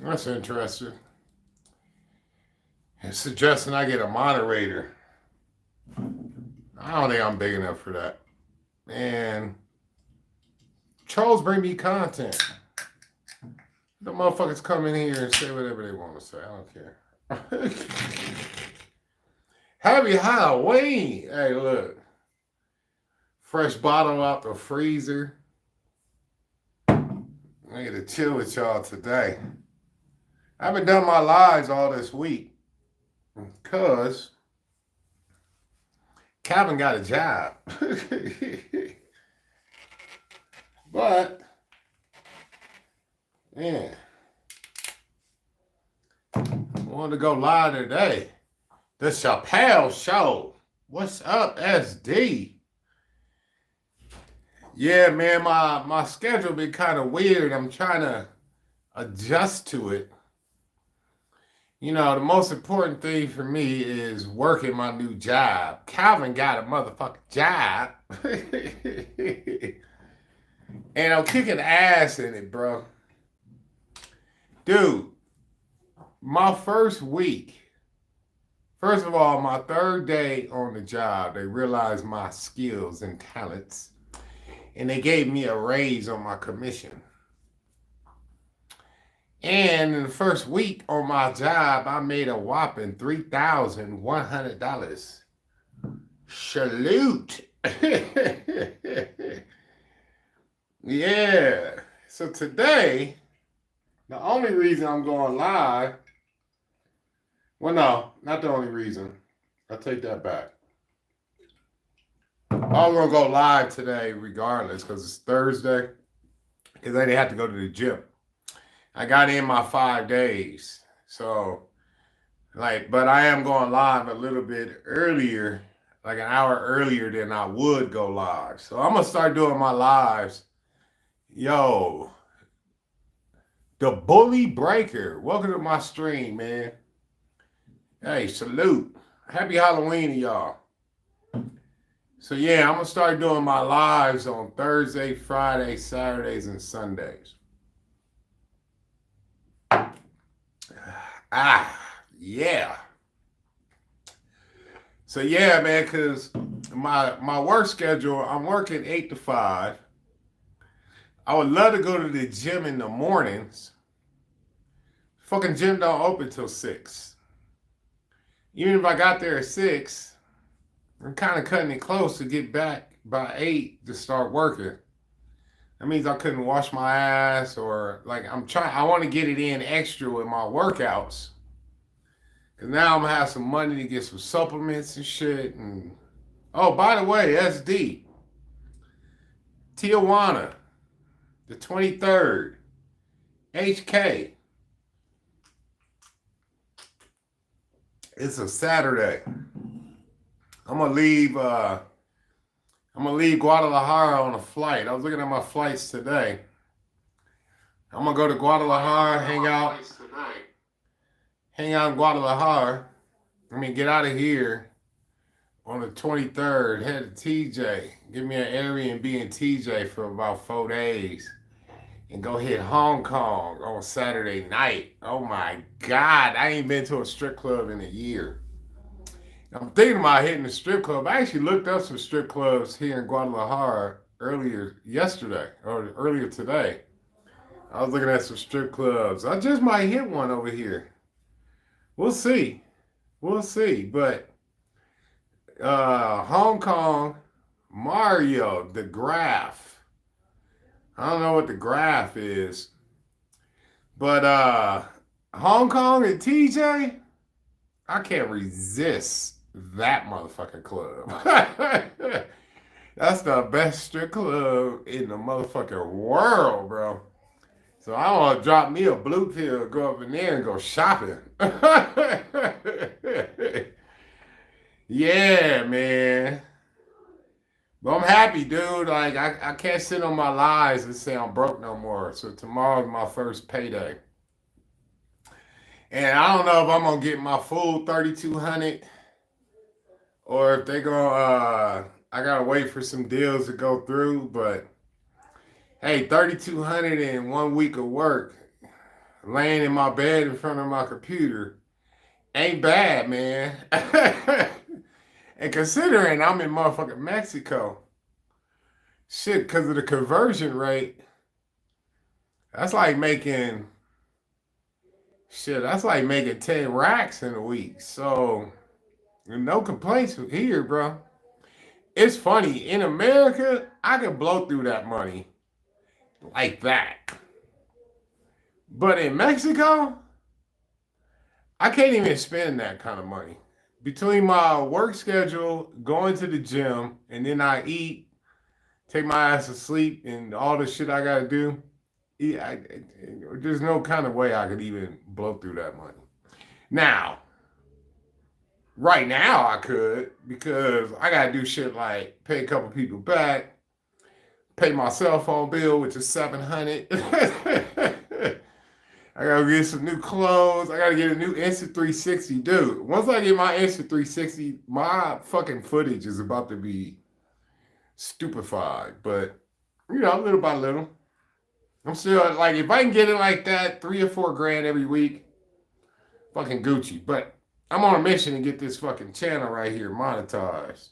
That's interesting. It's suggesting I get a moderator. I don't think I'm big enough for that. Man, trolls bring me content. The motherfuckers come in here and say whatever they want to say. I don't care. Happy Halloween. Hey, look. Fresh bottle out the freezer. I get to chill with y'all today. I haven't done my lives all this week because Calvin got a job. But, man, I wanted to go live today. The Chappelle Show. What's up, SD? Yeah, man, my schedule been kind of weird. I'm trying to adjust to it. You know, the most important thing for me is working my new job. Calvin got a motherfucking job. And I'm kicking ass in it, bro. Dude, my first week, first of all, my third day on the job, they realized my skills and talents. And they gave me a raise on my commission. And in the first week on my job, I made a whopping $3,100. Salute. Yeah. So today, the only reason I'm going live, well, no, not the only reason. I take that back. I'm going to go live today regardless because it's Thursday. Because I didn't have to go to the gym. I got in my 5 days. So, but I am going live a little bit earlier, like an hour earlier than I would go live. So I'm going to start doing my lives. Yo, the Bully Breaker. Welcome to my stream, man. Hey, salute. Happy Halloween to y'all. So yeah, I'm going to start doing my lives on Thursday, Friday, Saturdays, and Sundays. Yeah. So yeah, man, because my work schedule, I'm working 8 to 5. I would love to go to the gym in the mornings. Fucking gym don't open till 6. Even if I got there at 6, I'm kind of cutting it close to get back by 8 to start working. That means I couldn't wash my ass or I want to get it in extra with my workouts. Cause now I'm gonna have some money to get some supplements and shit. And oh, by the way, SD, Tijuana, the 23rd, HK. It's a Saturday. I'm gonna leave Guadalajara on a flight. I was looking at my flights today. I'm gonna go to Guadalajara, hang out in Guadalajara. Get out of here on the 23rd. Head to TJ. Give me an Airbnb in TJ for about 4 days. And go hit Hong Kong on Saturday night. Oh my God, I ain't been to a strip club in a year. I'm thinking about hitting the strip club. I actually looked up some strip clubs here in Guadalajara earlier today. I was looking at some strip clubs. I just might hit one over here. We'll see. But Hong Kong, Mario, the Graph. I don't know what the Graph is. But Hong Kong and TJ, I can't resist that motherfucking club. That's the best strip club in the motherfucking world, bro. So I want to drop me a blue pill, go up in there and go shopping. Yeah, man. But I'm happy, dude. I can't sit on my lies and say I'm broke no more. So tomorrow's my first payday. And I don't know if I'm gonna get my full 3,200 or if they gonna I gotta wait for some deals to go through, but hey, 3,200 in 1 week of work. laying in my bed in front of my computer ain't bad, man. And considering I'm in motherfucking Mexico, shit, because of the conversion rate, that's like making that's like making 10 racks in a week. So no complaints here, bro. It's funny. In America, I could blow through that money like that. But in Mexico, I can't even spend that kind of money. Between my work schedule, going to the gym, and then I eat, take my ass to sleep, and all the shit I gotta do, there's no kind of way I could even blow through that money. Now, right now I could because I gotta do shit like pay a couple people back, pay my cell phone bill, which is $700. I gotta get some new clothes. I gotta get a new Insta360, dude. Once I get my Insta360, my fucking footage is about to be stupefied. But little by little, I'm still like, if I can get it like that, 3 or 4 grand every week, fucking Gucci. But I'm on a mission to get this fucking channel right here monetized.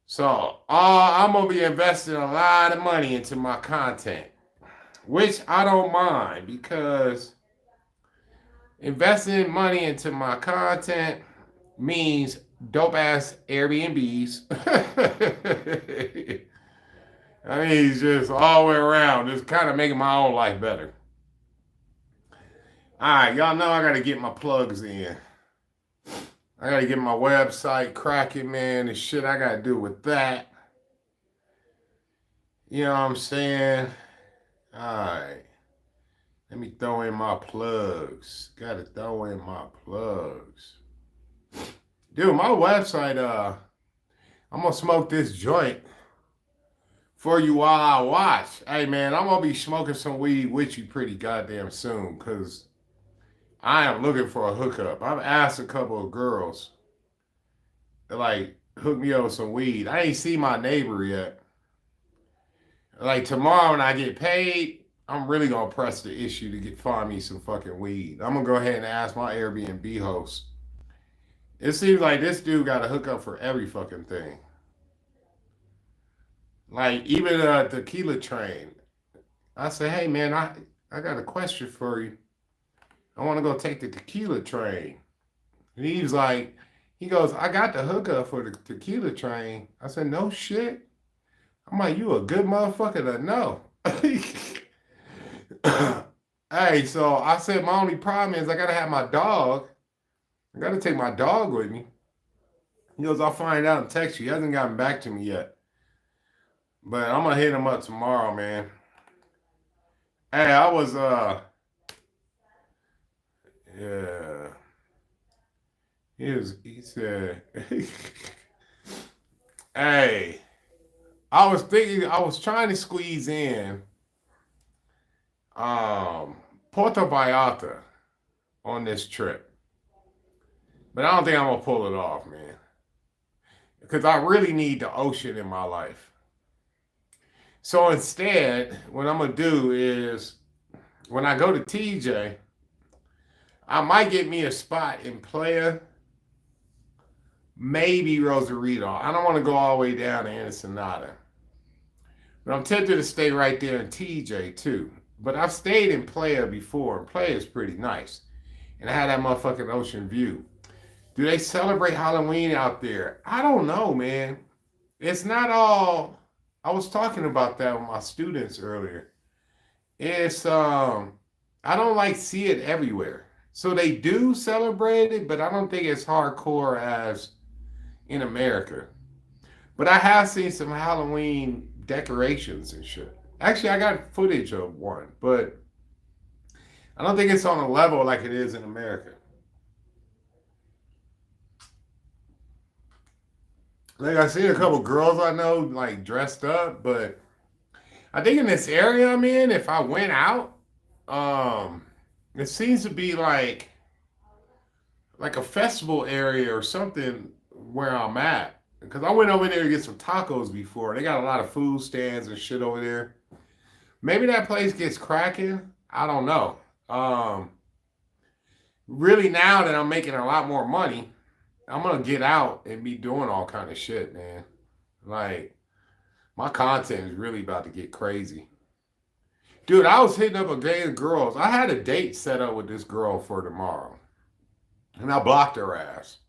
So I'm gonna be investing a lot of money into my content, which I don't mind because investing money into my content means dope ass Airbnbs. I mean, it's just all the way around, just kind of making my own life better. All right, y'all know I got to get my plugs in. I got to get my website cracking, man, and shit I got to do with that. You know what I'm saying? All right. Let me throw in my plugs. Got to throw in my plugs. Dude, my website, I'm going to smoke this joint for you while I watch. Hey, man, I'm going to be smoking some weed with you pretty goddamn soon because I am looking for a hookup. I've asked a couple of girls to, like, hook me up with some weed. I ain't seen my neighbor yet. Like, tomorrow when I get paid, I'm really going to press the issue to find me some fucking weed. I'm going to go ahead and ask my Airbnb host. It seems like this dude got a hookup for every fucking thing. Like, even a tequila train. I said, hey, man, I got a question for you. I want to go take the tequila train. And he goes, I got the hookup for the tequila train. I said, no shit. I'm like, you a good motherfucker to know. Hey, so I said, my only problem is I got to have my dog. I got to take my dog with me. He goes, I'll find out and text you. He hasn't gotten back to me yet. But I'm going to hit him up tomorrow, man. Hey, I was, yeah. He said, hey, I was trying to squeeze in Puerto Vallarta on this trip. But I don't think I'm going to pull it off, man. Because I really need the ocean in my life. So instead, what I'm going to do is, when I go to TJ, I might get me a spot in Playa, maybe Rosarito. I don't want to go all the way down to Ensenada. But I'm tempted to stay right there in TJ too. But I've stayed in Playa before, and Playa is pretty nice. And I had that motherfucking ocean view. Do they celebrate Halloween out there? I don't know, man. It's not all. I was talking about that with my students earlier. It's I don't like see it everywhere. So they do celebrate it, but I don't think it's hardcore as in America. But I have seen some Halloween decorations and shit. Actually, I got footage of one, but I don't think it's on a level like it is in America. Like I see a couple girls I know like dressed up, but I think in this area I'm in, if I went out, it seems to be like a festival area or something where I'm at. Because I went over there to get some tacos before. They got a lot of food stands and shit over there. Maybe that place gets cracking. I don't know. Um, really now that I'm making a lot more money, I'm gonna get out and be doing all kind of shit, man. Like my content is really about to get crazy. Dude, I was hitting up a gang of girls. I had a date set up with this girl for tomorrow. And I blocked her ass.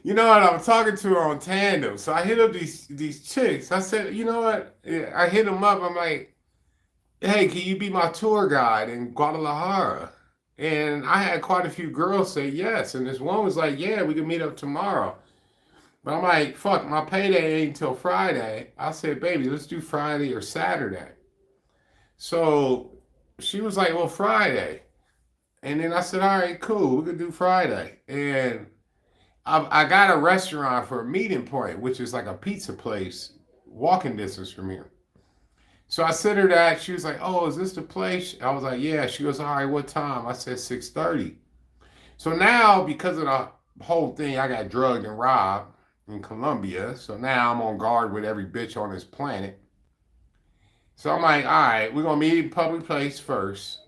You know what? I'm talking to her on tandem. So I hit up these chicks. I said, you know what? I hit them up. I'm like, hey, can you be my tour guide in Guadalajara? And I had quite a few girls say yes. And this one was like, yeah, we can meet up tomorrow. But I'm like, fuck, my payday ain't until Friday. I said, baby, let's do Friday or Saturday. So she was like, well, Friday. And then I said, all right, cool, we could do Friday. And I got a restaurant for a meeting point, which is like a pizza place, walking distance from here. So I sent her that. She was like, oh, is this the place? I was like, yeah. She goes, all right, what time? I said 6:30. So now, because of the whole thing, I got drugged and robbed in Colombia. So now I'm on guard with every bitch on this planet. So I'm like, all right, we're going to meet in public place first.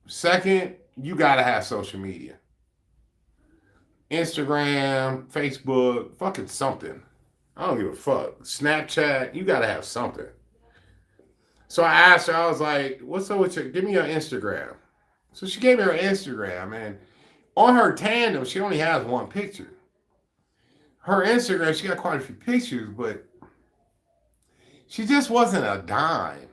Second, you got to have social media. Instagram, Facebook, fucking something. I don't give a fuck. Snapchat, you got to have something. So I asked her, I was like, what's up with you? Give me your Instagram. So she gave me her Instagram, and on her tandem, she only has one picture. Her Instagram, she got quite a few pictures, but she just wasn't a dime.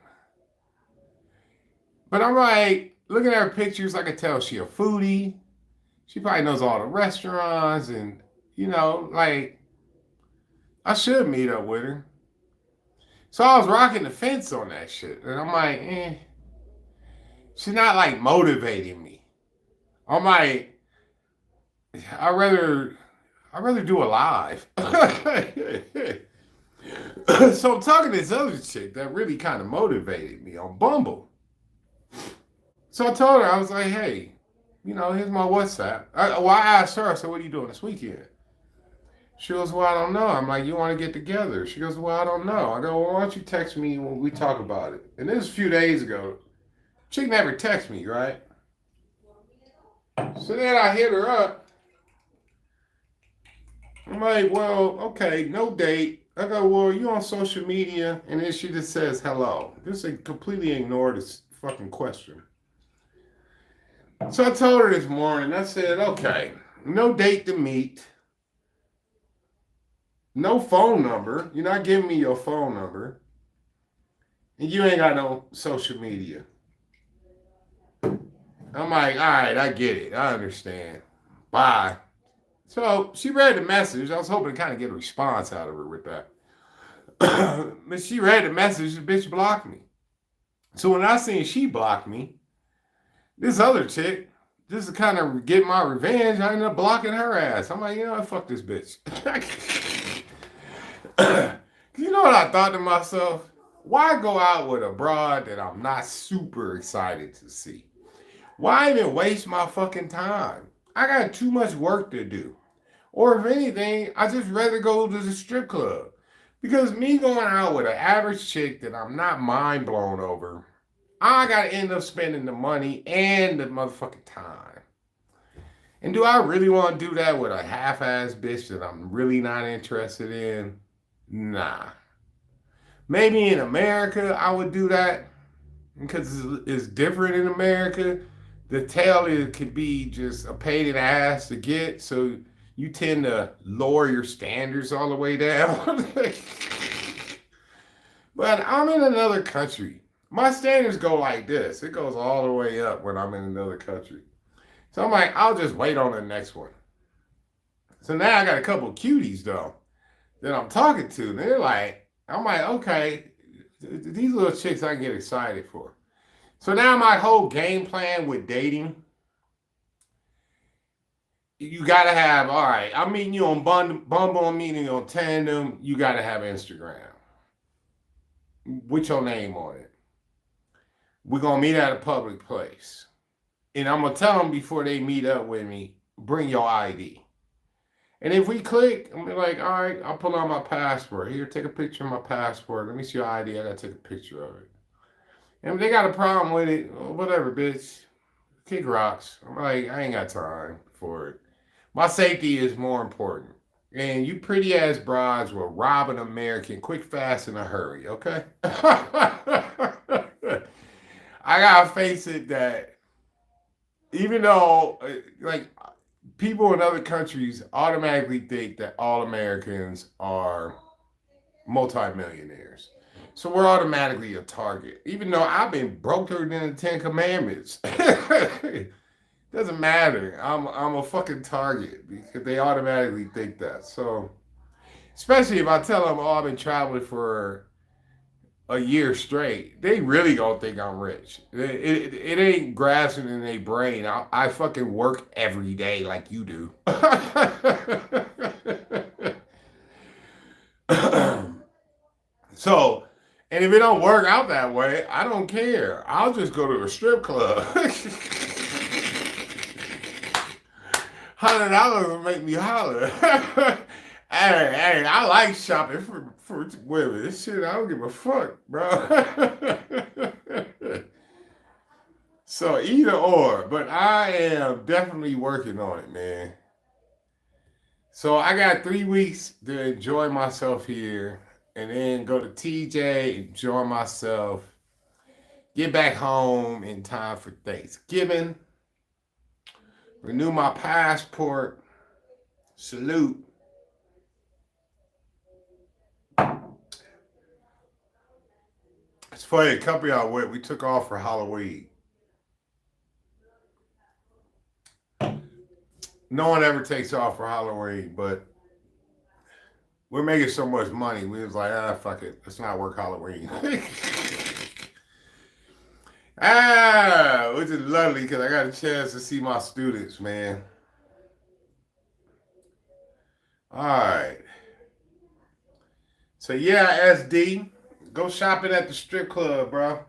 But I'm like, looking at her pictures, I could tell she a foodie. She probably knows all the restaurants, and, you know, like, I should meet up with her. So I was rocking the fence on that shit. And I'm like, she's not like motivating me. I'm like, I'd rather do a live. So I'm talking to this other chick that really kind of motivated me on Bumble. So I told her, I was like, hey, you know, here's my WhatsApp. I asked her, I said, what are you doing this weekend? She goes, well, I don't know. I'm like, you want to get together? She goes, well, I don't know. I go, well, why don't you text me when we talk about it? And this was a few days ago. Chick never texted me, right? So then I hit her up. I'm like, well, okay, no date. I go, well, you on social media? And then she just says hello. Just completely ignore this fucking question. So I told her this morning, I said, okay, no date to meet. No phone number. You're not giving me your phone number. And you ain't got no social media. I'm like, all right, I get it. I understand. Bye. So she read the message. I was hoping to kind of get a response out of her with that. But she read the message. The bitch blocked me. So when I seen she blocked me, this other chick, just to kind of get my revenge, I ended up blocking her ass. I'm like, you know what? Fuck this bitch. You know what I thought to myself? Why go out with a broad that I'm not super excited to see? Why even waste my fucking time? I got too much work to do. Or if anything, I just rather go to the strip club. Because me going out with an average chick that I'm not mind blown over, I gotta end up spending the money and the motherfucking time. And do I really want to do that with a half-ass bitch that I'm really not interested in? Nah. Maybe in America I would do that because it's different in America. The tail could be just a pain in the ass to get, so you tend to lower your standards all the way down. But I'm in another country. My standards go like this. It goes all the way up when I'm in another country. So I'm like, I'll just wait on the next one. So now I got a couple cuties though that I'm talking to. And they're like, I'm like, okay, these little chicks I can get excited for. So now my whole game plan with dating, you got to have, all right, I'm meeting you on Bumble, I'm meeting you on Tandem, you got to have Instagram with your name on it. We're going to meet at a public place. And I'm going to tell them before they meet up with me, bring your ID. And if we click, I'm like, all right, I'll pull out my passport. Here, take a picture of my passport. Let me see your ID. I got to take a picture of it. And if they got a problem with it, well, whatever, bitch. Kick rocks. I'm like, I ain't got time for it. My safety is more important. And you pretty ass brides will rob an American quick, fast, in a hurry, okay? I gotta face it that even though, like, people in other countries automatically think that all Americans are multimillionaires. So we're automatically a target, even though I've been broker than the Ten Commandments. Doesn't matter. I'm a fucking target because they automatically think that. So especially if I tell them, oh, I've been traveling for a year straight, they really gonna think I'm rich. It ain't grasping in their brain. I fucking work every day like you do. So, and if it don't work out that way, I don't care. I'll just go to a strip club. $100 will make me holler. Hey, I like shopping for women. This shit, I don't give a fuck, bro. So either or, but I am definitely working on it, man. So I got 3 weeks to enjoy myself here, and then go to TJ, enjoy myself, get back home in time for Thanksgiving, renew my passport, salute. It's funny, the company I went, we took off for Halloween. No one ever takes off for Halloween, but we're making so much money. We was like, fuck it. Let's not work Halloween. Which is lovely because I got a chance to see my students, man. All right. So yeah, SD, go shopping at the strip club, bro.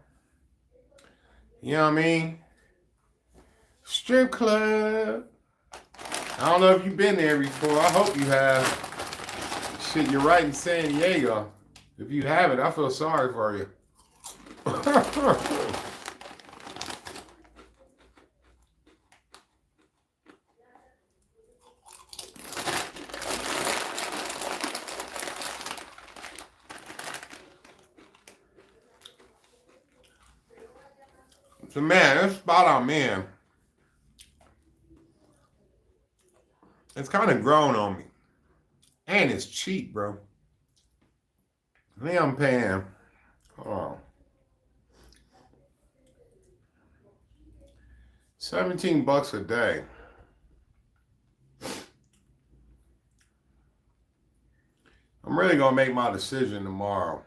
You know what I mean? Strip club. I don't know if you've been there before. I hope you have. Shit, you're right in San Diego. If you haven't, I feel sorry for you. So man, that spot I'm in, it's kind of grown on me. And it's cheap, bro. I think I'm paying, oh, 17 bucks a day. I'm really gonna make my decision tomorrow.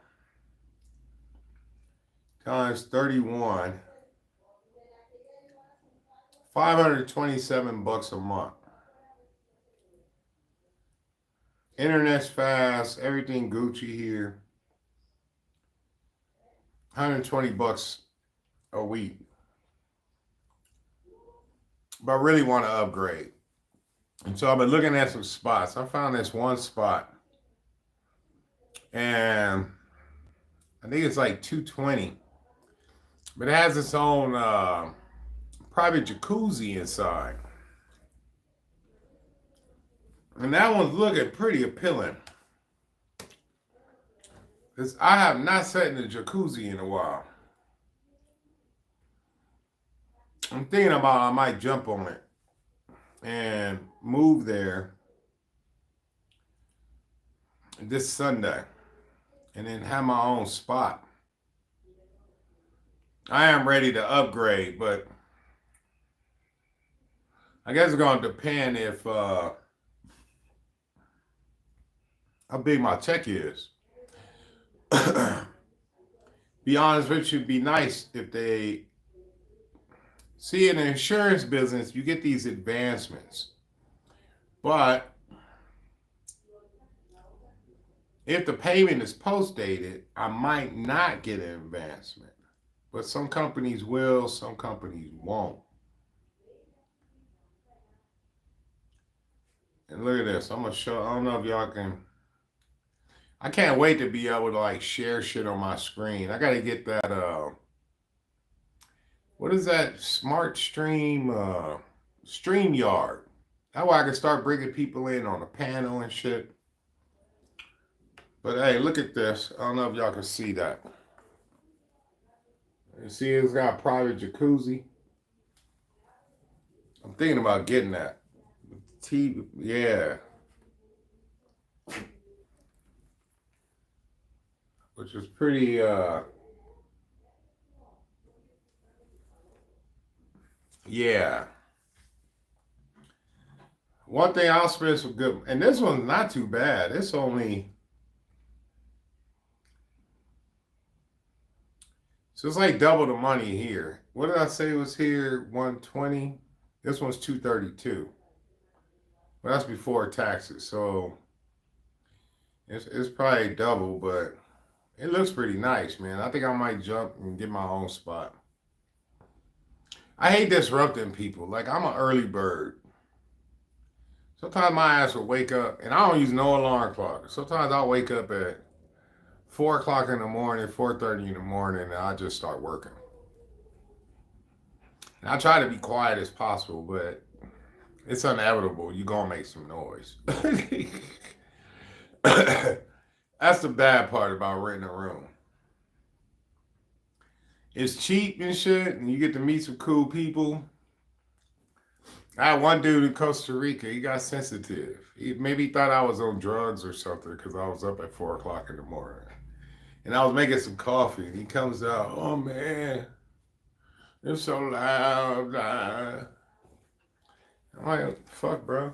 Times 31. 527 bucks a month. Internet's fast, everything Gucci here. 120 bucks a week. But I really want to upgrade. And so I've been looking at some spots. I found this one spot. And I think it's like 220. But it has its own private jacuzzi inside. And that one's looking pretty appealing. Because I have not sat in a jacuzzi in a while. I'm thinking about I might jump on it and move there this Sunday and then have my own spot. I am ready to upgrade, but I guess it's going to depend if how big my check is. Be honest with you, it'd be nice if they see in the insurance business, you get these advancements. But if the payment is post dated, I might not get an advancement. But some companies will, some companies won't. And look at this. I'm gonna show. I don't know if y'all can. I can't wait to be able to like share shit on my screen. I gotta get that what is that? Smart Stream, StreamYard. That way I can start bringing people in on a panel and shit. But hey, look at this. I don't know if y'all can see that. You see, it's got a private jacuzzi. I'm thinking about getting that. TV, yeah. Which is pretty, yeah. One thing I'll spend some good, and this one's not too bad. It's only, so it's like double the money here. What did I say was here? 120. This one's 232. Well, that's before taxes, so it's probably double, but it looks pretty nice, man. I think I might jump and get my own spot. I hate disrupting people. Like, I'm an early bird. Sometimes my ass will wake up, and I don't use no alarm clock. Sometimes I'll wake up at 4 o'clock in the morning, 4:30 in the morning, and I just start working. And I try to be quiet as possible, but it's inevitable. You're going to make some noise. That's the bad part about renting a room. It's cheap and shit, and you get to meet some cool people. I had one dude in Costa Rica, he got sensitive. Maybe he thought I was on drugs or something because I was up at 4 o'clock in the morning. And I was making some coffee, and he comes out, oh man, it's so loud. I'm like, fuck, bro.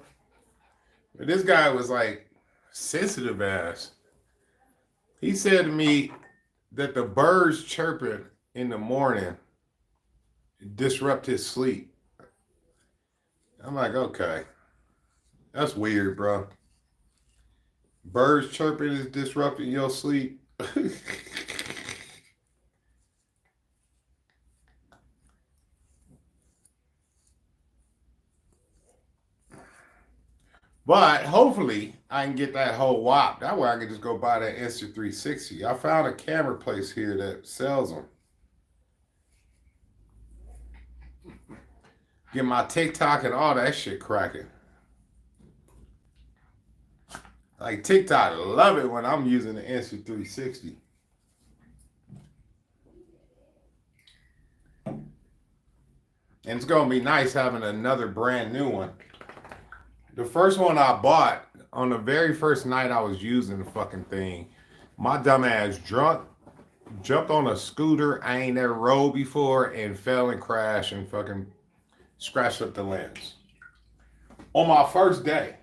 But this guy was like sensitive ass. He said to me that the birds chirping in the morning disrupt his sleep. I'm like, okay. That's weird, bro. Birds chirping is disrupting your sleep. But hopefully I can get that whole wop. That way I can just go buy that Insta360. I found a camera place here that sells them. Get my TikTok and all that shit cracking. Like TikTok, love it when I'm using the Insta360. And it's gonna be nice having another brand new one. The first one I bought, on the very first night I was using the fucking thing, my dumb ass jumped on a scooter I ain't never rode before and fell and crashed and fucking scratched up the lens. On my first day.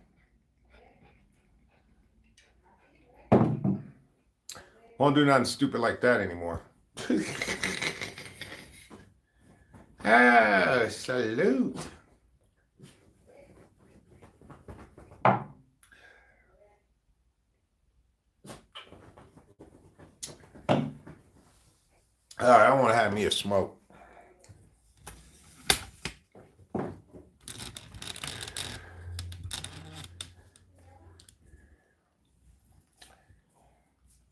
Won't do nothing stupid like that anymore. Ah, salute. All right, I want to have me a smoke.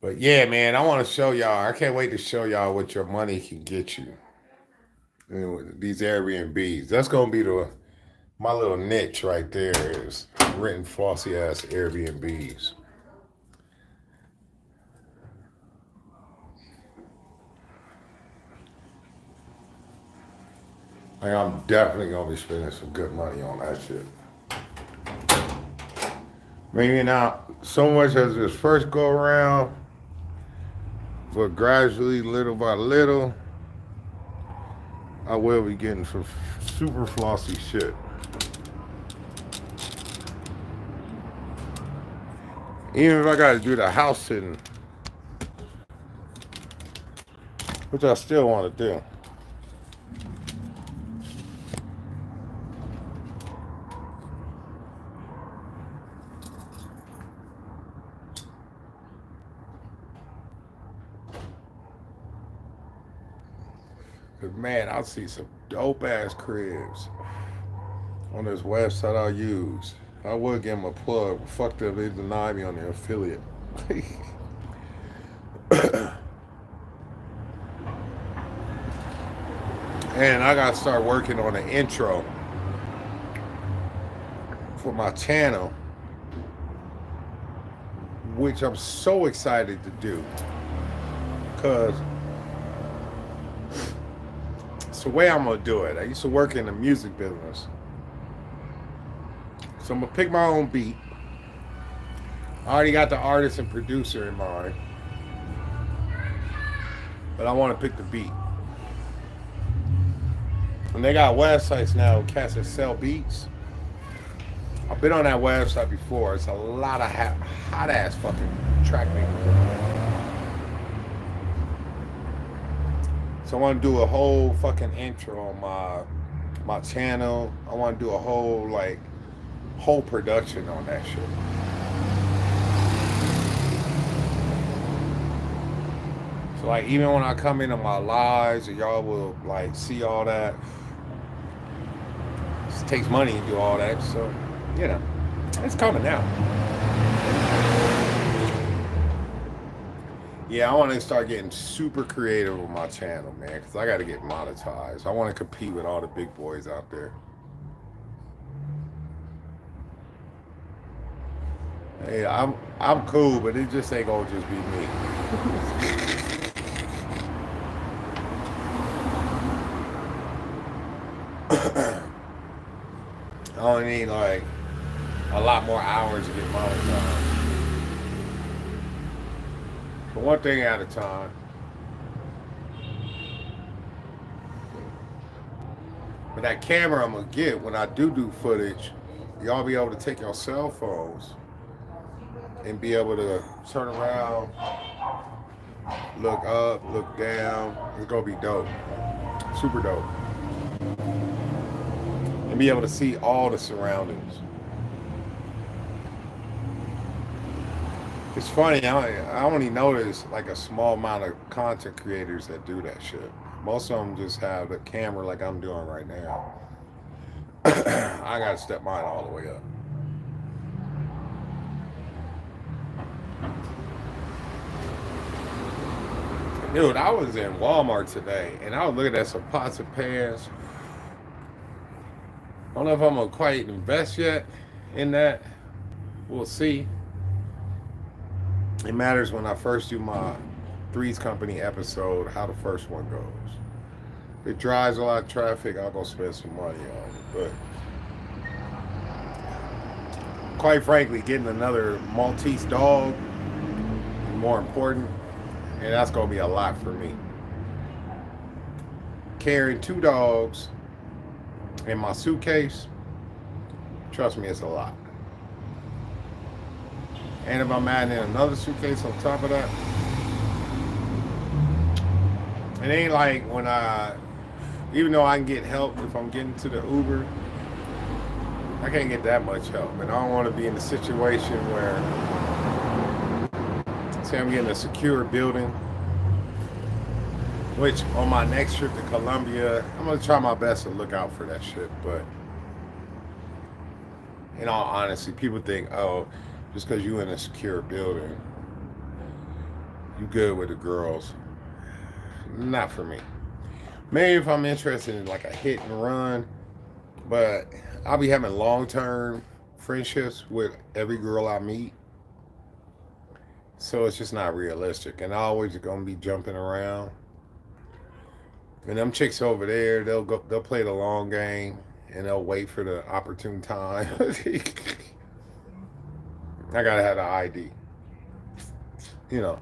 But yeah, man, I want to show y'all. I can't wait to show y'all what your money can get you. These Airbnbs. That's gonna be my little niche right there is renting flossy ass Airbnbs. Like, I'm definitely gonna be spending some good money on that shit. Maybe not so much as this first go around, but gradually, little by little, I will be getting some super flossy shit. Even if I gotta do the house sitting, which I still want to do. Cause man, I'll see some dope ass cribs on this website I use. I would give them a plug, but fuck them, they denied me on their affiliate. And I gotta start working on an intro for my channel, which I'm so excited to do, because it's the way I'm gonna do it. I used to work in the music business, so I'm gonna pick my own beat. I already got the artist and producer in mind, but I want to pick the beat. And they got websites now, cats that sell beats. I've been on that website before. It's a lot of hot ass fucking track makers. So I want to do a whole fucking intro on my channel. I want to do a whole production on that shit. So like even when I come into my lives, y'all will like see all that. It takes money to do all that, so you know, it's coming out. Yeah, I want to start getting super creative with my channel, man, because I got to get monetized. I want to compete with all the big boys out there. Hey, I'm cool, but it just ain't gonna just be me. I only need like a lot more hours to get monetized. But one thing at a time. But that camera I'm gonna get when I do footage, y'all be able to take your cell phones and be able to turn around, look up, look down. It's gonna be dope. Super dope. And be able to see all the surroundings. It's funny, I only notice like a small amount of content creators that do that shit. Most of them just have the camera like I'm doing right now. I gotta step mine all the way up. Dude, I was in Walmart today and I was looking at some pots and pans. I don't know if I'm gonna quite invest yet in that. We'll see. It matters when I first do my Threes Company episode, how the first one goes. If it drives a lot of traffic, I'll go spend some money on it. But quite frankly, getting another Maltese dog is more important, and that's gonna be a lot for me. Carrying 2 dogs in my suitcase, trust me, it's a lot. And if I'm adding in another suitcase on top of that, it ain't like when even though I can get help if I'm getting to the Uber, I can't get that much help. And I don't want to be in a situation where, say I'm getting a secure building, which on my next trip to Colombia, I'm going to try my best to look out for that shit. But in all honesty, people think, oh, just because you in a secure building, you good with the girls. Not for me. Maybe if I'm interested in like a hit and run, but I'll be having long-term friendships with every girl I meet. So it's just not realistic. And I always gonna be jumping around. And them chicks over there, they'll play the long game and they'll wait for the opportune time. I gotta have the ID. You know.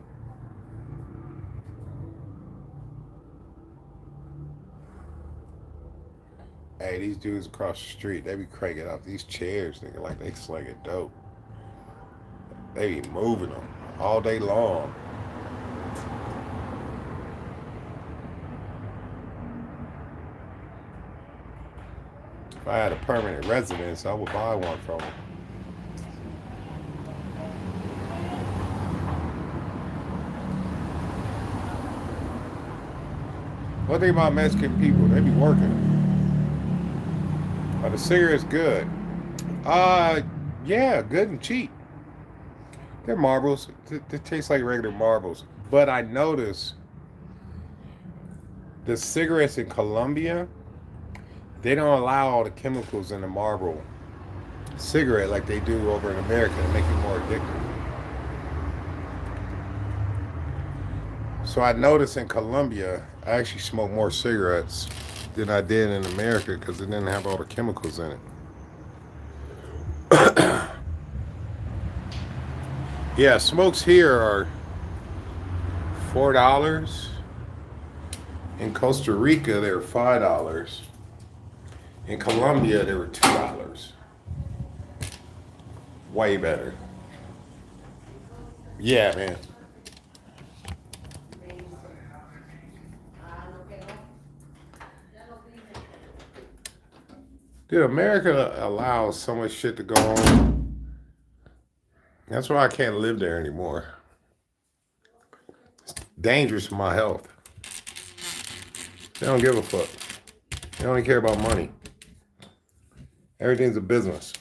Hey, these dudes across the street, they be cranking up these chairs, nigga, like they slinging dope. They be moving them all day long. If I had a permanent residence, I would buy one from them. One thing about Mexican people, they be working. The cigarette's good. Yeah, good and cheap. They're marbles. They taste like regular marbles. But I notice The cigarettes in Colombia, they don't allow all the chemicals in the Marlboro cigarette like they do over in America to make it more addictive. So I noticed in Colombia, I actually smoked more cigarettes than I did in America because it didn't have all the chemicals in it. Yeah, smokes here are $4. In Costa Rica, they were $5. In Colombia, they were $2. Way better. Yeah, man. Dude, America allows so much shit to go on. That's why I can't live there anymore. It's dangerous for my health. They don't give a fuck. They only care about money. Everything's a business.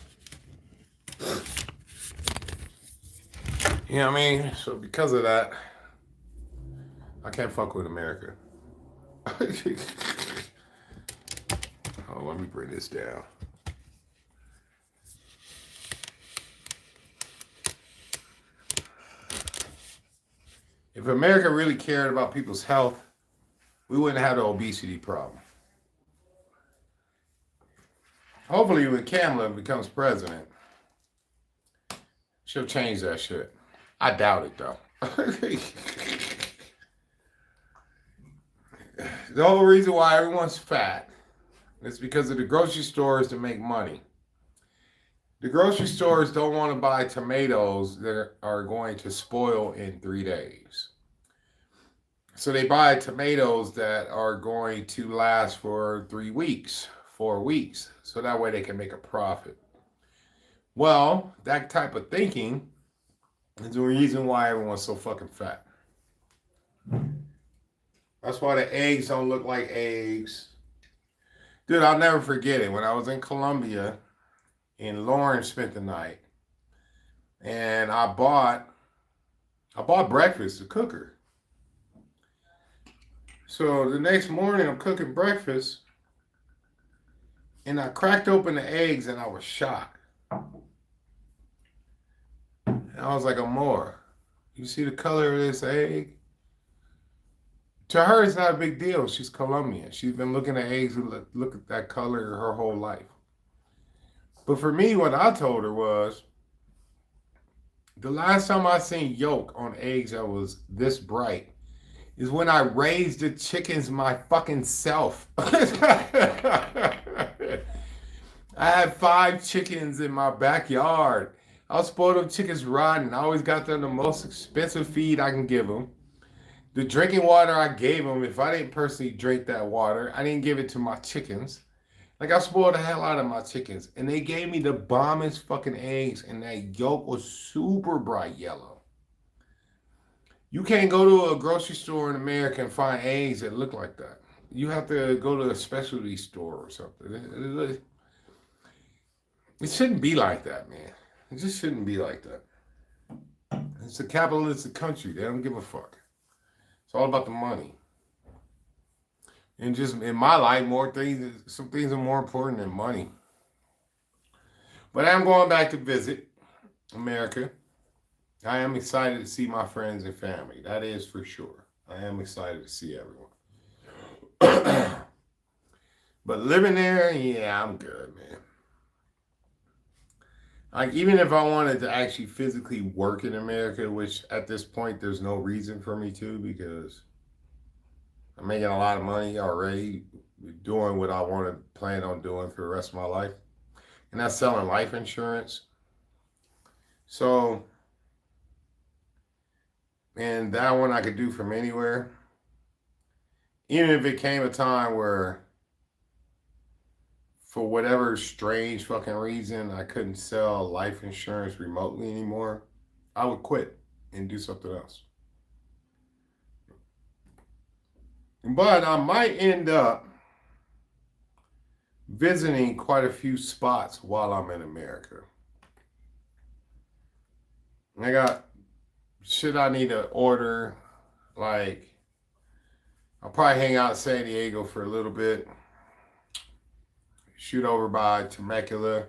You know what I mean? So because of that, I can't fuck with America. Oh, let me bring this down. If America really cared about people's health, we wouldn't have the obesity problem. Hopefully, when Kamala becomes president, she'll change that shit. I doubt it, though. The whole reason why everyone's fat is because of the grocery stores to make money. The grocery stores don't want to buy tomatoes that are going to spoil in 3 days. So they buy tomatoes that are going to last for 3 weeks, 4 weeks. So that way they can make a profit. Well, that type of thinking is the reason why everyone's so fucking fat. That's why the eggs don't look like eggs. Dude, I'll never forget it. When I was in Colombia, and Lauren spent the night, and I bought breakfast to cook her. So the next morning I'm cooking breakfast, and I cracked open the eggs and I was shocked. And I was like, Amor, you see the color of this egg? To her, it's not a big deal. She's Colombian. She's been looking at eggs and look at that color her whole life. But for me, what I told her was, the last time I seen yolk on eggs that was this bright is when I raised the chickens my fucking self. I had 5 chickens in my backyard. I spoiled them chickens rotten. I always got them the most expensive feed I can give them. The drinking water I gave them, if I didn't personally drink that water, I didn't give it to my chickens. Like, I spoiled the hell out of my chickens. And they gave me the bombest fucking eggs, and that yolk was super bright yellow. You can't go to a grocery store in America and find eggs that look like that. You have to go to a specialty store or something. It shouldn't be like that, man. It just shouldn't be like that. It's a capitalistic country. They don't give a fuck. It's all about the money. And just in my life, some things are more important than money. But I'm going back to visit America. I am excited to see my friends and family. That is for sure. I am excited to see everyone. But living there, yeah, I'm good, man. Like, even if I wanted to actually physically work in America, which at this point there's no reason for me to, because I'm making a lot of money already doing what I want to plan on doing for the rest of my life. And that's selling life insurance. So, and that one I could do from anywhere. Even if it came a time where, for whatever strange fucking reason, I couldn't sell life insurance remotely anymore, I would quit and do something else. But I might end up visiting quite a few spots while I'm in America. I got shit I need to order, like I'll probably hang out in San Diego for a little bit. Shoot over by Temecula.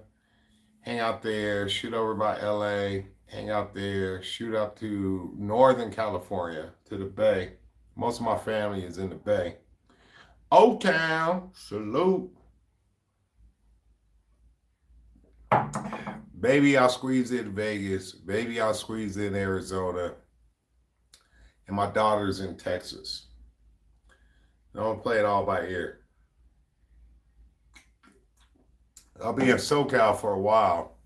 Hang out there. Shoot over by LA. Hang out there. Shoot up to Northern California, to the Bay. Most of my family is in the Bay. O-Town. Salute. Maybe I'll squeeze in Vegas. Maybe I'll squeeze in Arizona. And my daughter's in Texas. I'm going to play it all by ear. I'll be in SoCal for a while.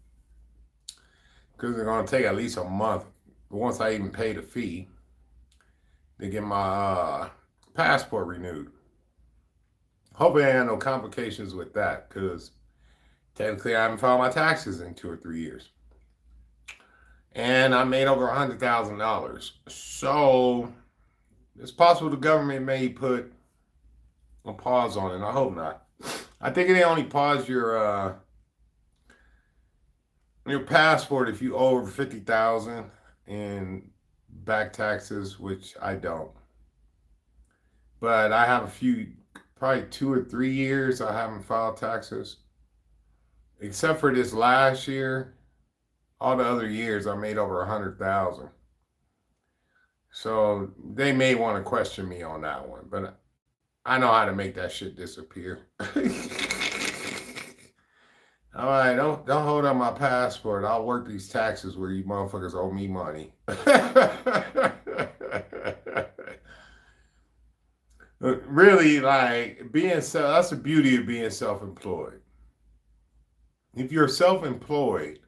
Because it's going to take at least a month. Once I even pay the fee to get my passport renewed. Hoping I have no complications with that. Because technically, I haven't filed my taxes in 2 or 3 years. And I made over $100,000. So, it's possible the government may put a pause on it. I hope not. I think they only pause your passport if you owe over $50,000 in back taxes, which I don't. But I have a few, probably 2 or 3 years I haven't filed taxes. Except for this last year, all the other years I made over $100,000. So they may want to question me on that one, but I know how to make that shit disappear. All right, don't hold up my passport. I'll work these taxes where you motherfuckers owe me money. Really, like that's the beauty of being self-employed. If you're self-employed,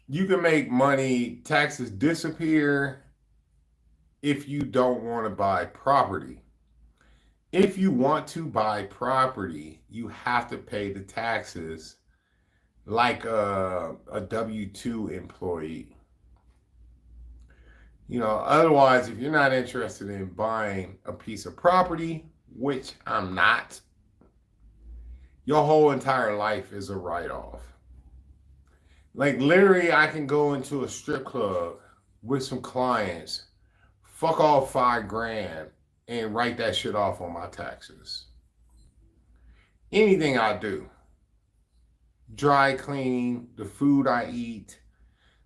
you can make money, taxes disappear if you don't want to buy property. If you want to buy property, you have to pay the taxes like a W-2 employee. You know, otherwise, if you're not interested in buying a piece of property, which I'm not, your whole entire life is a write-off. Like literally, I can go into a strip club with some clients, fuck off $5,000 and write that shit off on my taxes. Anything I do, dry cleaning, the food I eat,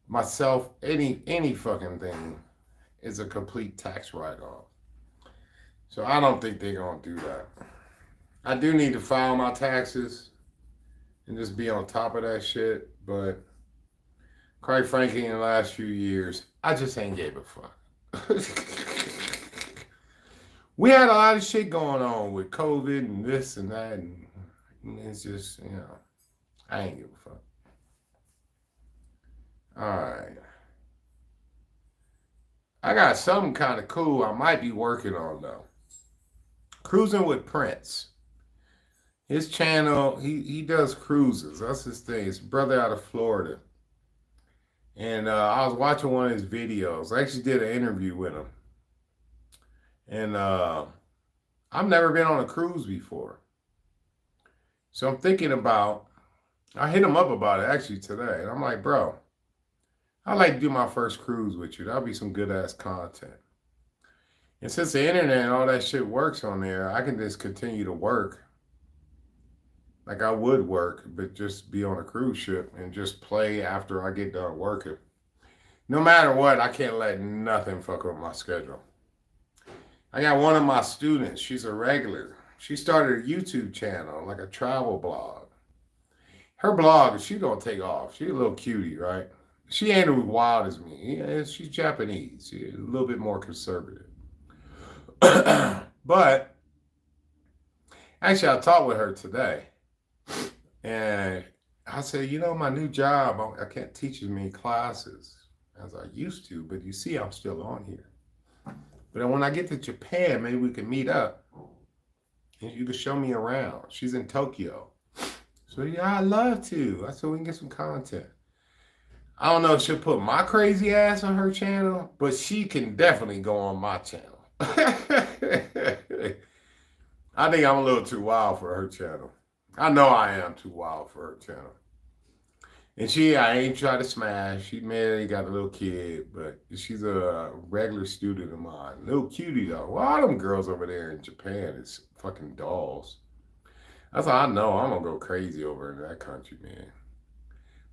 myself, any fucking thing is a complete tax write-off. So I don't think they're gonna do that. I do need to file my taxes and just be on top of that shit, but quite frankly, in the last few years, I just ain't gave a fuck. We had a lot of shit going on with COVID and this and that, and it's just, you know, I ain't give a fuck. All right. I got something kind of cool I might be working on, though. Cruising with Prince. His channel, he does cruises. That's his thing. His brother out of Florida. And I was watching one of his videos. I actually did an interview with him. And I've never been on a cruise before. So I'm thinking about, I hit him up about it actually today. And I'm like, bro, I'd like to do my first cruise with you. That'll be some good ass content. And since the internet and all that shit works on there, I can just continue to work like I would work, but just be on a cruise ship and just play after I get done working. No matter what, I can't let nothing fuck up my schedule. I got one of my students, she's a regular. She started a YouTube channel, like a travel blog. Her blog, she gonna take off. She's a little cutie, right? She ain't as wild as me. Yeah, she's Japanese. She's a little bit more conservative. But actually, I talked with her today. And I said, you know, my new job, I can't teach as many classes as I used to, but you see, I'm still on here. But when I get to Japan, maybe we can meet up and you can show me around. She's in Tokyo. So yeah, I'd love to. I said, we can get some content. I don't know if she'll put my crazy ass on her channel, but she can definitely go on my channel. I think I'm a little too wild for her channel. I know I am too wild for her channel. And I ain't try to smash. She married, got a little kid, but she's a regular student of mine. Little cutie though. Well, all them girls over there in Japan is fucking dolls. That's how I know I'm gonna go crazy over in that country, man.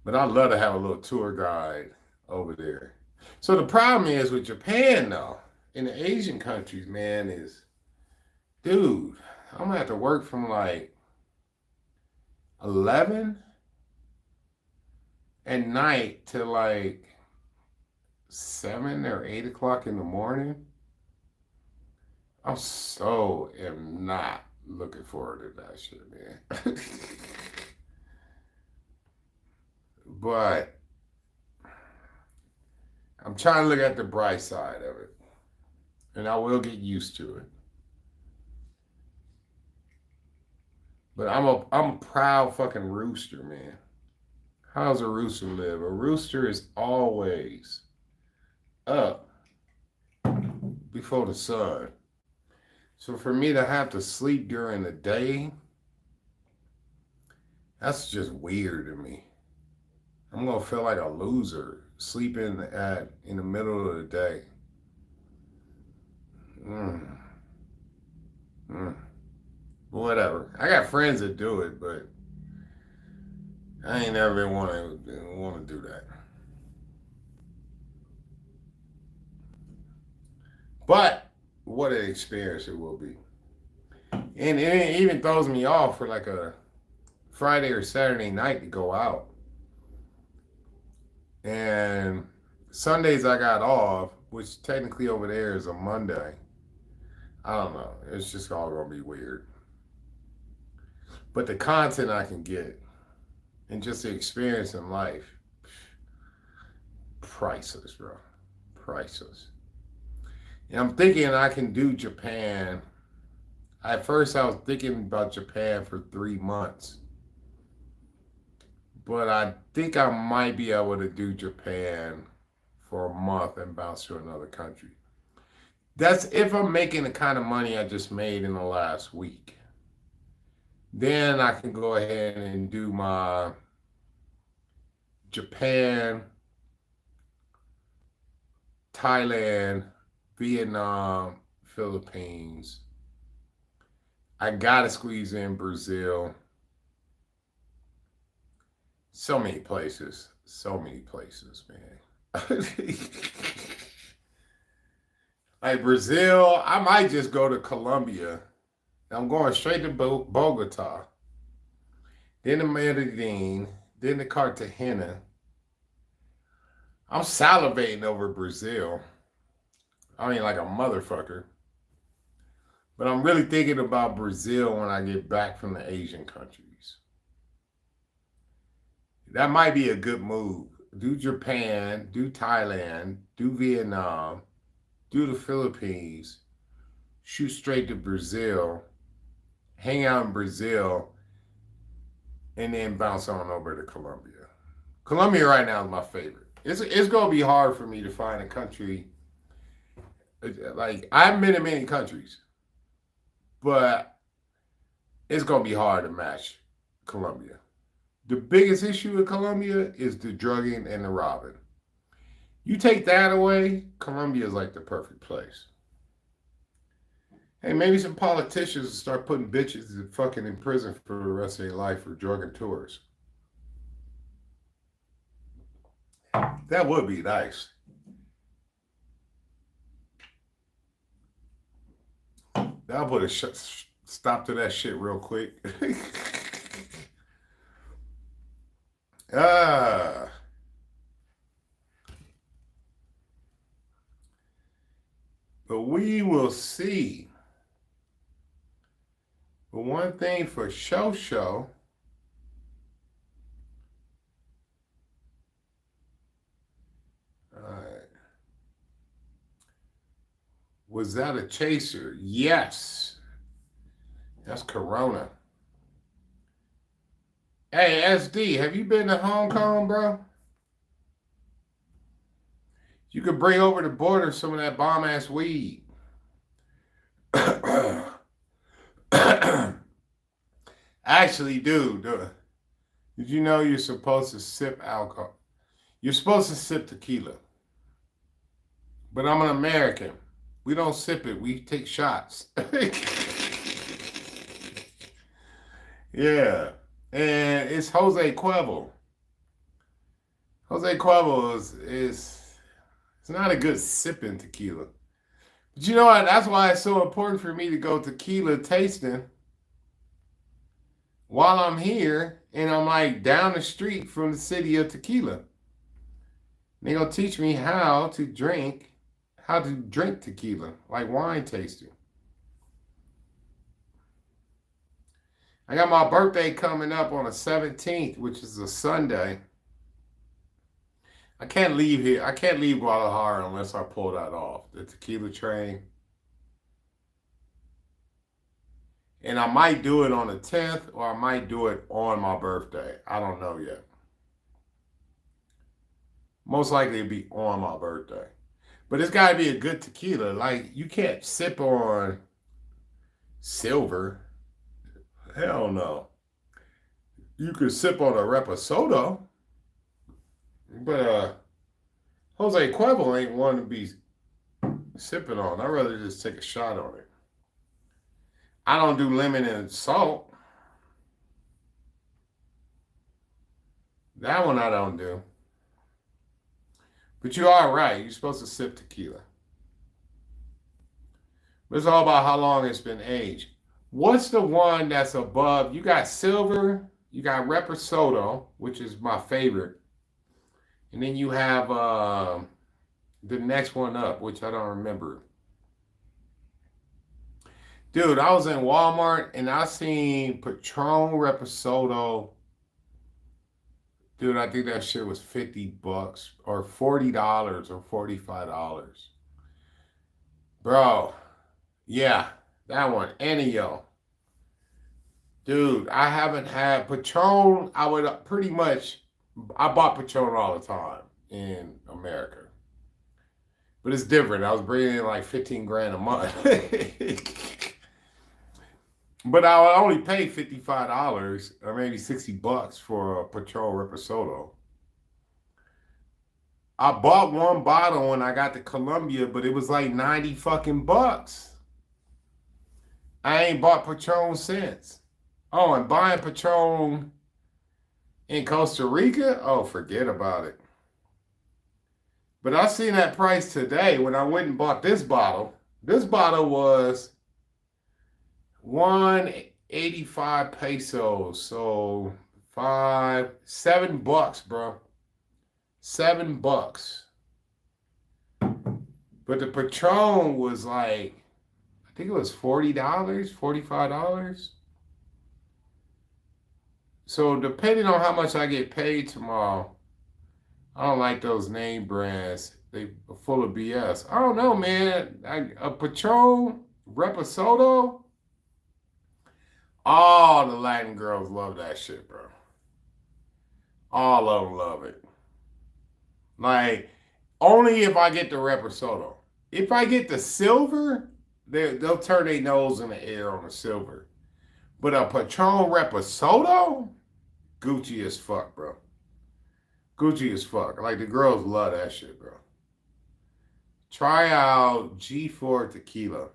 But I'd love to have a little tour guide over there. So the problem is with Japan though, in the Asian countries, man, is dude, I'm gonna have to work from like 11 at night to like 7 or 8 o'clock in the morning. I'm so am not looking forward to that shit, man. But I'm trying to look at the bright side of it, and I will get used to it. But I'm a proud fucking rooster, man. How does a rooster live? A rooster is always up before the sun. So for me to have to sleep during the day, that's just weird to me. I'm gonna feel like a loser sleeping at in the middle of the day. Mm, mm. Whatever. I got friends that do it, but I ain't never been want to do that. But what an experience it will be, and it even throws me off for like a Friday or Saturday night to go out. And Sundays I got off, which technically over there is a Monday. I don't know. It's just all gonna be weird. But the content I can get and just the experience in life, priceless, bro. Priceless. And I'm thinking I can do Japan. At first, I was thinking about Japan for 3 months, but I think I might be able to do Japan for a month and bounce to another country. That's if I'm making the kind of money I just made in the last week. Then I can go ahead and do my Japan, Thailand, Vietnam, Philippines. I gotta squeeze in Brazil. So many places, man. Like Brazil, I might just go to Colombia. I'm going straight to Bogota, then to Medellin, then to Cartagena. I'm salivating over Brazil. I mean, like a motherfucker. But I'm really thinking about Brazil when I get back from the Asian countries. That might be a good move. Do Japan, do Thailand, do Vietnam, do the Philippines, shoot straight to Brazil, hang out in Brazil, and then bounce on over to Colombia. Colombia right now is my favorite. It's going to be hard for me to find a country. Like, I haven't been in many countries, but it's going to be hard to match Colombia. The biggest issue with Colombia is the drugging and the robbing. You take that away, Colombia is like the perfect place. Hey, maybe some politicians start putting bitches fucking in prison for the rest of their life for drugging tourists. That would be nice. I'll put a stop to that shit real quick. Ah. But we will see. But one thing for show. Was that a chaser? Yes. That's Corona. Hey, SD, have you been to Hong Kong, bro? You could bring over the border some of that bomb ass weed. Actually, dude, Did you know you're supposed to sip alcohol? You're supposed to sip tequila. But I'm an American. We don't sip it. We take shots. Yeah. And it's Jose Cuervo. Jose Cuervo is it's not a good sipping tequila. But you know what? That's why it's so important for me to go tequila tasting while I'm here and I'm like down the street from the city of tequila. They're gonna teach me how to drink tequila, like wine tasting. I got my birthday coming up on the 17th, which is a Sunday. I can't leave here. I can't leave Guadalajara unless I pull that off, the tequila train. And I might do it on the 10th or I might do it on my birthday. I don't know yet. Most likely it'll be on my birthday. But it's got to be a good tequila. Like, you can't sip on silver. Hell no. You could sip on a Reposado. But Jose Cuervo ain't one to be sipping on. I'd rather just take a shot on it. I don't do lemon and salt. That one I don't do. But you are right. You're supposed to sip tequila. But it's all about how long it's been aged. What's the one that's above? You got silver, you got Reposado, which is my favorite. And then you have the next one up, which I don't remember. Dude, I was in Walmart and I seen Patron Reposado. Dude, I think that shit was $50 or $40 or $45. Bro, yeah, that one. Enio. Dude, I haven't had Patron. I bought Patron all the time in America. But it's different. I was bringing in like 15 grand a month. But I would only pay $55 or maybe $60 for a Patron Reposado. I bought one bottle when I got to Colombia, but it was like 90 fucking bucks. I ain't bought Patron since. Oh, and buying Patron in Costa Rica? Oh, forget about it. But I seen that price today when I went and bought this bottle. This bottle was 185 pesos. So $7, bro. $7. But the Patron was like, I think it was $40, $45. So depending on how much I get paid tomorrow, I don't like those name brands. They are full of BS. I don't know, man. A Patron Reposado. All the Latin girls love that shit, bro. All of them love it. Like, only if I get the Reposado. If I get the silver, they'll turn their nose in the air on the silver. But a Patron Reposado, Gucci as fuck, bro. Gucci as fuck. Like, the girls love that shit, bro. Try out G4 tequila.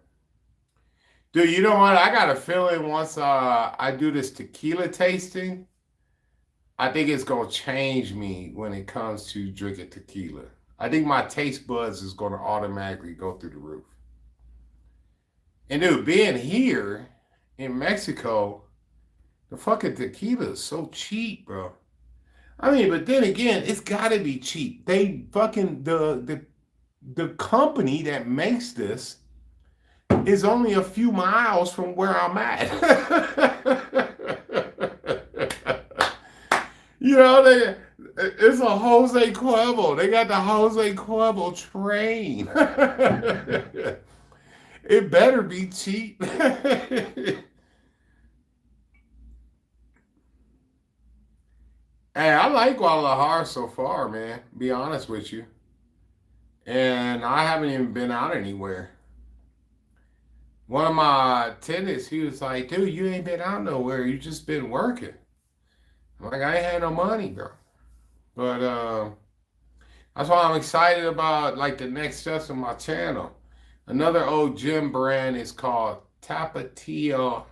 Dude, you know what? I got a feeling once I do this tequila tasting, I think it's going to change me when it comes to drinking tequila. I think my taste buds is going to automatically go through the roof. And dude, being here in Mexico, the fucking tequila is so cheap, bro. I mean, but then again, it's got to be cheap. They fucking, the company that makes this is only a few miles from where I'm at. You know, it's a Jose Cuervo. They got the Jose Cuervo train. It better be cheap. Hey, I like Guadalajara so far, man. Be honest with you. And I haven't even been out anywhere. One of my tenants, he was like, dude, you ain't been out nowhere. You just been working. Like I ain't had no money, bro. But that's why I'm excited about like the next steps on my channel. Another old gym brand is called Tapatio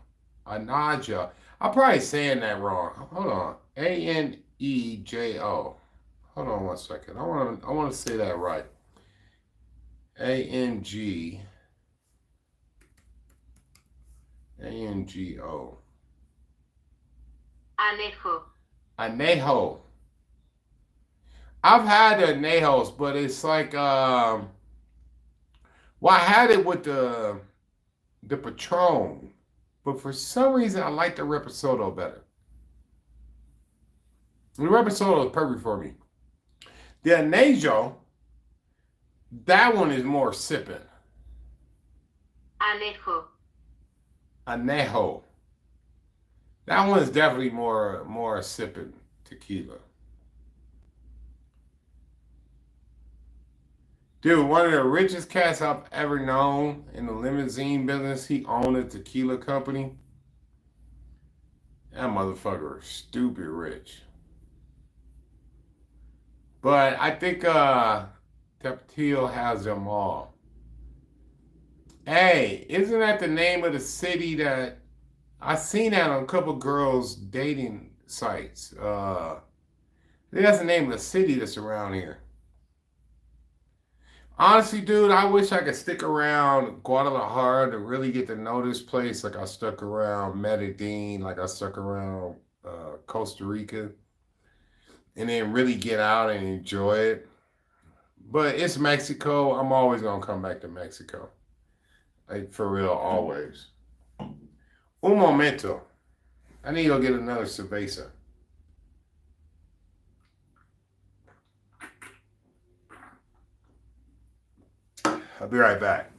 Anaja. I'm probably saying that wrong. Hold on. Anejo. Hold on one second. I wanna say that right. Ango. Ango. Anejo. Anejo. I've had the anejos, but it's like well, I had it with the Patron, but for some reason I like the Reposado better. The Reposado is perfect for me. The Anejo, that one is more sipping. Anejo. Anejo. That one is definitely more sipping tequila. Dude, one of the richest cats I've ever known in the limousine business, he owned a tequila company. That motherfucker is stupid rich. But I think Tapatio has them all. Hey, isn't that the name of the city that I seen that on a couple girls' dating sites? I think that's the name of the city that's around here. Honestly, dude, I wish I could stick around Guadalajara to really get to know this place like I stuck around Medellin, like I stuck around Costa Rica, and then really get out and enjoy it. But it's Mexico. I'm always going to come back to Mexico. Like, for real, always. Un momento. I need to go get another cerveza. I'll be right back.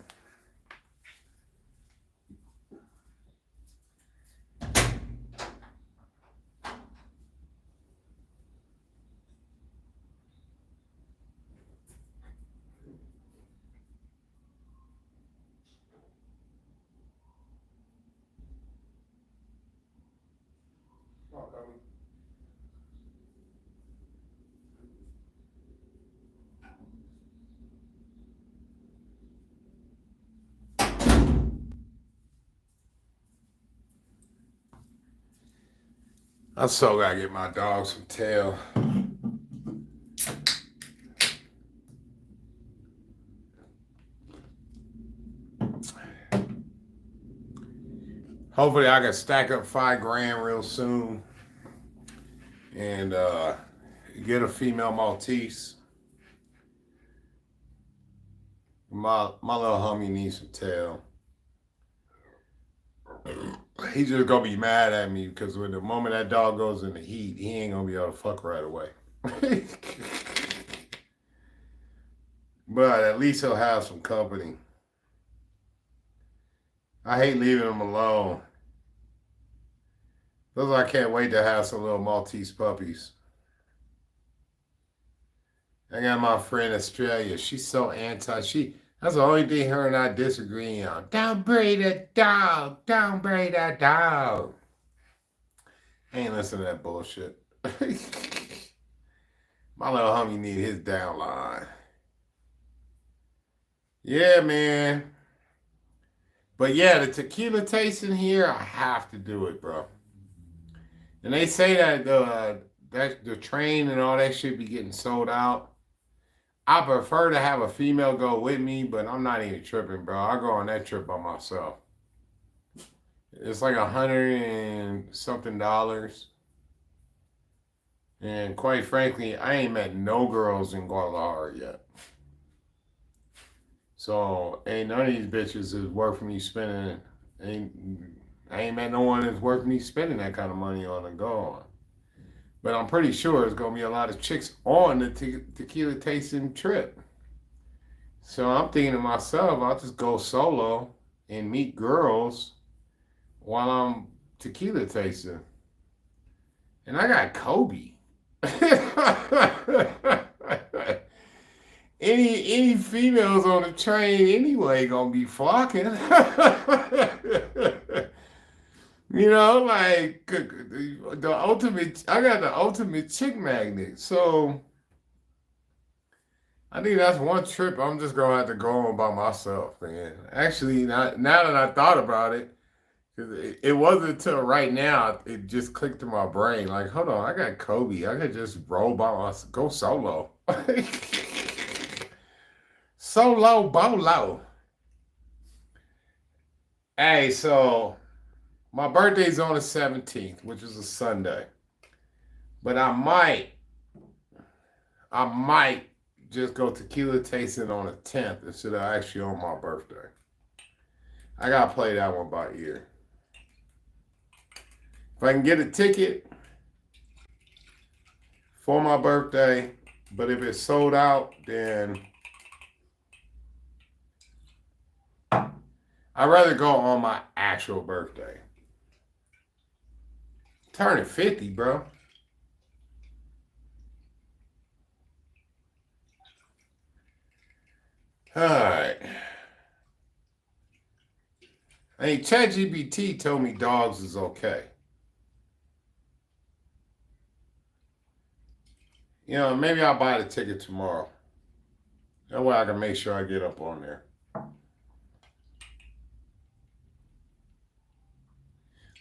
I so gotta get my dog some tail. Hopefully I can stack up $5,000 real soon and get a female Maltese. My little homie needs some tail. He's just gonna be mad at me because when the moment that dog goes in the heat, he ain't gonna be able to fuck right away. But at least he'll have some company. I hate leaving him alone. Those I can't wait to have some little Maltese puppies. I got my friend Australia. She's so that's the only thing her and I disagree on. Don't breed a dog. Don't breed a dog. I ain't listening to that bullshit. My little homie need his downline. Yeah, man. But yeah, the tequila tasting here, I have to do it, bro. And they say that the train and all that shit be getting sold out. I prefer to have a female go with me, but I'm not even tripping, bro. I go on that trip by myself. It's like $100 and something. And quite frankly, I ain't met no girls in Guadalajara yet. So ain't none of these bitches is worth me spending. I ain't met no one that's worth me spending that kind of money on and go on. But I'm pretty sure there's going to be a lot of chicks on the tequila tasting trip. So I'm thinking to myself, I'll just go solo and meet girls while I'm tequila tasting. And I got Kobe. Any females on the train anyway gonna be flocking. You know, like the ultimate, I got the ultimate chick magnet. So I think that's one trip I'm just gonna have to go on by myself, man. Actually, now that I thought about it, 'cause it wasn't until right now it just clicked in my brain. Like, hold on, I got Kobe. I could just roll by myself, go solo. Solo bolo. Hey, so my birthday's on the 17th, which is a Sunday. But I might just go tequila tasting on the 10th instead of actually on my birthday. I gotta play that one by ear. If I can get a ticket for my birthday, but if it's sold out, then I'd rather go on my actual birthday. Turning 50, bro. All right. Hey, ChatGPT told me dogs is okay. You know, maybe I'll buy the ticket tomorrow. That way I can make sure I get up on there.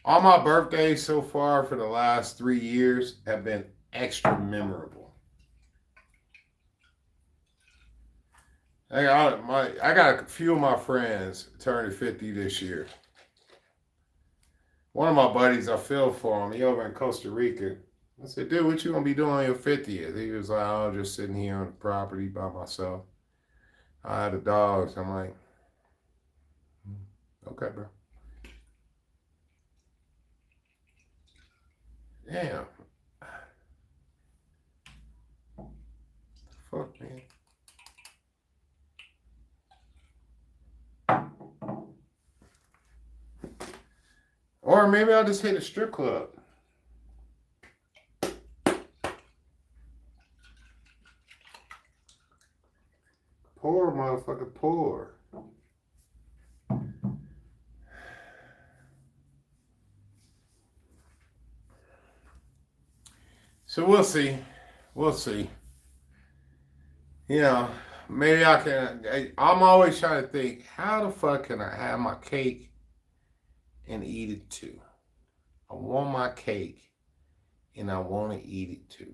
All my birthdays so far for the last 3 years have been extra memorable. I got a few of my friends turning 50 this year. One of my buddies, I feel for him. He over in Costa Rica. I said, dude, what you gonna be doing on your 50th? He was like, oh, I'm just sitting here on the property by myself. I had the dogs. I'm like, okay, bro. Damn. Fuck, man. Or maybe I'll just hit a strip club. Poor motherfucker, poor. So we'll see. We'll see. You know, maybe I can. I'm always trying to think, how the fuck can I have my cake and eat it too? I want my cake and I want to eat it too.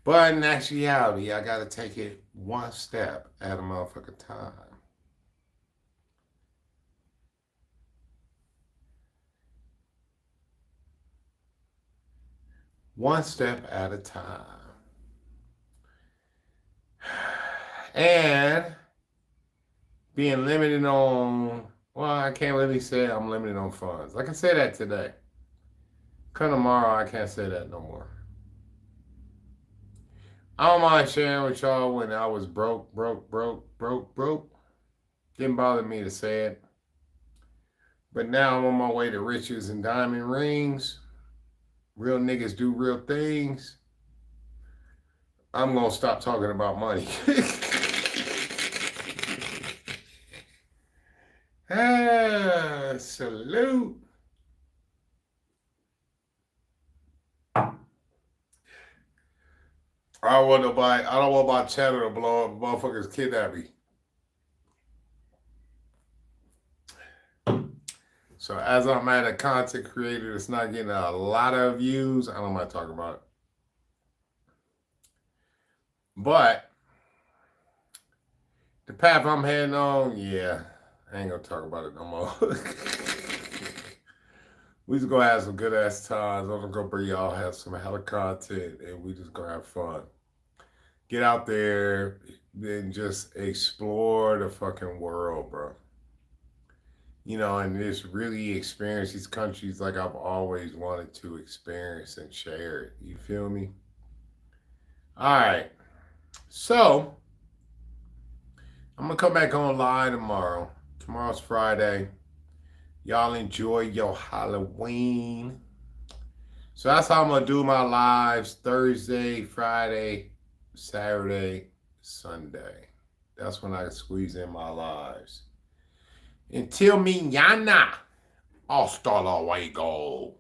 But in actuality, I got to take it one step at a motherfucking time. One step at a time. And being limited on, well, I can't really say I'm limited on funds. I can say that today. Come tomorrow, I can't say that no more. I don't mind sharing with y'all when I was broke. Didn't bother me to say it. But now I'm on my way to riches and diamond rings. Real niggas do real things. I'm going to stop talking about money. Salute. I don't want my channel to blow up. Motherfuckers kidnap me. So as I'm at a content creator that's not getting a lot of views, I don't mind talking about it. But the path I'm heading on, yeah, I ain't gonna talk about it no more. We just gonna have some good ass times. I'm gonna bring y'all have some hella content and we just gonna have fun. Get out there and just explore the fucking world, bro. You know, and just really experience these countries like I've always wanted to experience and share it. You feel me? All right. So, I'm going to come back online tomorrow. Tomorrow's Friday. Y'all enjoy your Halloween. So, that's how I'm going to do my lives Thursday, Friday, Saturday, Sunday. That's when I squeeze in my lives. Until mañana. Hasta luego.